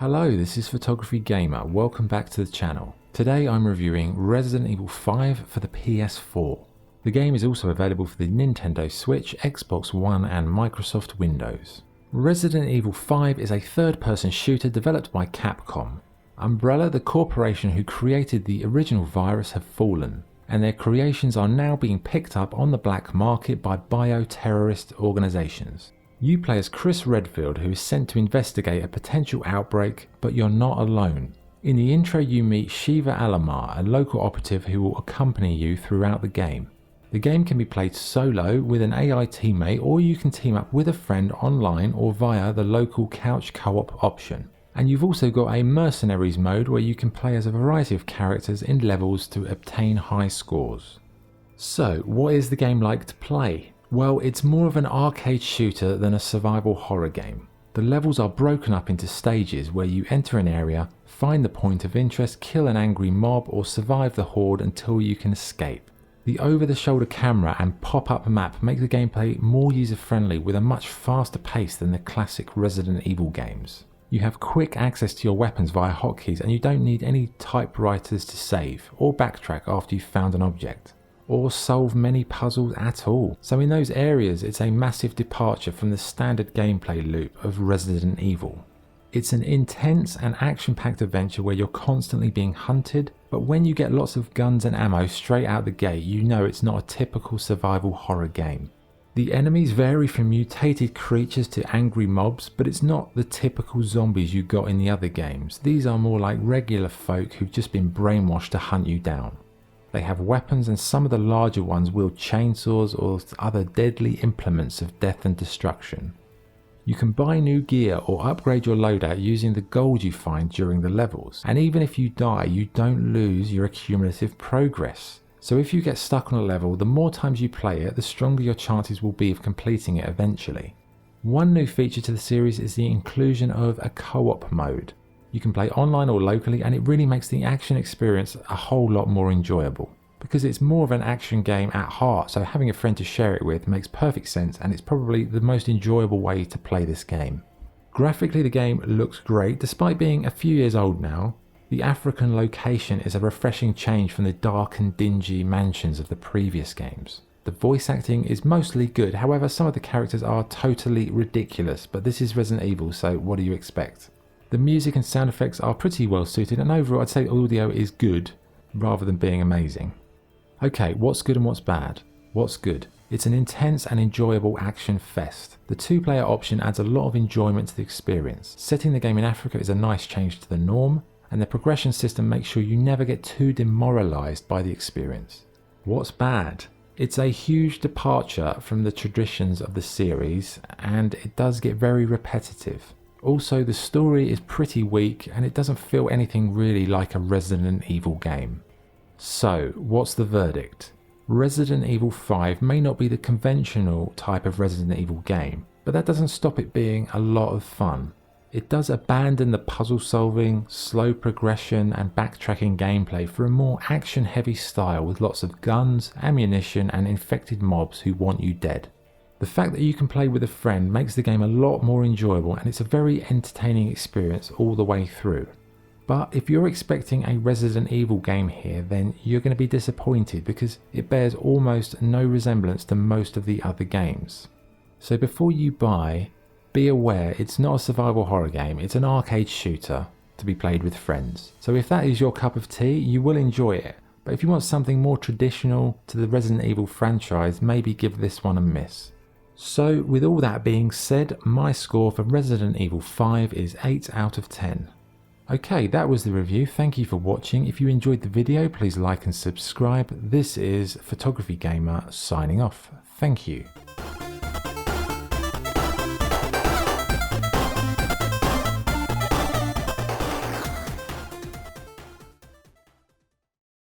Hello, this is Photography Gamer. Welcome back to the channel. Today I'm reviewing Resident Evil 5 for the PS4. The game is also available for the Nintendo Switch, Xbox One and Microsoft Windows. Resident Evil 5 is a third-person shooter developed by Capcom. Umbrella, the corporation who created the original virus, have fallen, and their creations are now being picked up on the black market by bioterrorist organizations. You play as Chris Redfield, who is sent to investigate a potential outbreak, but you're not alone. In the intro you meet Shiva Alamar, a local operative who will accompany you throughout the game. The game can be played solo with an AI teammate, or you can team up with a friend online or via the local couch co-op option. And you've also got a mercenaries mode where you can play as a variety of characters in levels to obtain high scores. So, what is the game like to play? Well, it's more of an arcade shooter than a survival horror game. The levels are broken up into stages where you enter an area, find the point of interest, kill an angry mob or survive the horde until you can escape. The over-the-shoulder camera and pop-up map make the gameplay more user-friendly with a much faster pace than the classic Resident Evil games. You have quick access to your weapons via hotkeys and you don't need any typewriters to save or backtrack after you've found an object, or solve many puzzles at all. So in those areas it's a massive departure from the standard gameplay loop of Resident Evil. It's an intense and action-packed adventure where you're constantly being hunted, but when you get lots of guns and ammo straight out the gate, you know it's not a typical survival horror game. The enemies vary from mutated creatures to angry mobs, but it's not the typical zombies you got in the other games. These are more like regular folk who've just been brainwashed to hunt you down. They have weapons, and some of the larger ones wield chainsaws or other deadly implements of death and destruction. You can buy new gear or upgrade your loadout using the gold you find during the levels, and even if you die you don't lose your accumulative progress. So if you get stuck on a level, the more times you play it, the stronger your chances will be of completing it eventually. One new feature to the series is the inclusion of a co-op mode. You can play online or locally, and it really makes the action experience a whole lot more enjoyable. Because it's more of an action game at heart, so having a friend to share it with makes perfect sense, and it's probably the most enjoyable way to play this game. Graphically the game looks great, despite being a few years old now. The African location is a refreshing change from the dark and dingy mansions of the previous games. The voice acting is mostly good, however some of the characters are totally ridiculous, but this is Resident Evil, so what do you expect? The music and sound effects are pretty well suited, and overall I'd say audio is good rather than being amazing. Okay, what's good and what's bad? What's good? It's an intense and enjoyable action fest. The two-player option adds a lot of enjoyment to the experience. Setting the game in Africa is a nice change to the norm, and the progression system makes sure you never get too demoralized by the experience. What's bad? It's a huge departure from the traditions of the series, and it does get very repetitive. Also, the story is pretty weak and it doesn't feel anything really like a Resident Evil game. So, what's the verdict? Resident Evil 5 may not be the conventional type of Resident Evil game, but that doesn't stop it being a lot of fun. It does abandon the puzzle solving, slow progression and backtracking gameplay for a more action heavy style with lots of guns, ammunition and infected mobs who want you dead. The fact that you can play with a friend makes the game a lot more enjoyable, and it's a very entertaining experience all the way through. But if you're expecting a Resident Evil game here, then you're going to be disappointed because it bears almost no resemblance to most of the other games. So before you buy, be aware it's not a survival horror game, it's an arcade shooter to be played with friends. So if that is your cup of tea, you will enjoy it. But if you want something more traditional to the Resident Evil franchise, maybe give this one a miss. So with all that being said, my score for Resident Evil 5 is 8 out of 10. Okay, that was the review. Thank you for watching. If you enjoyed the video, please like and subscribe. This is Photography Gamer signing off. Thank you.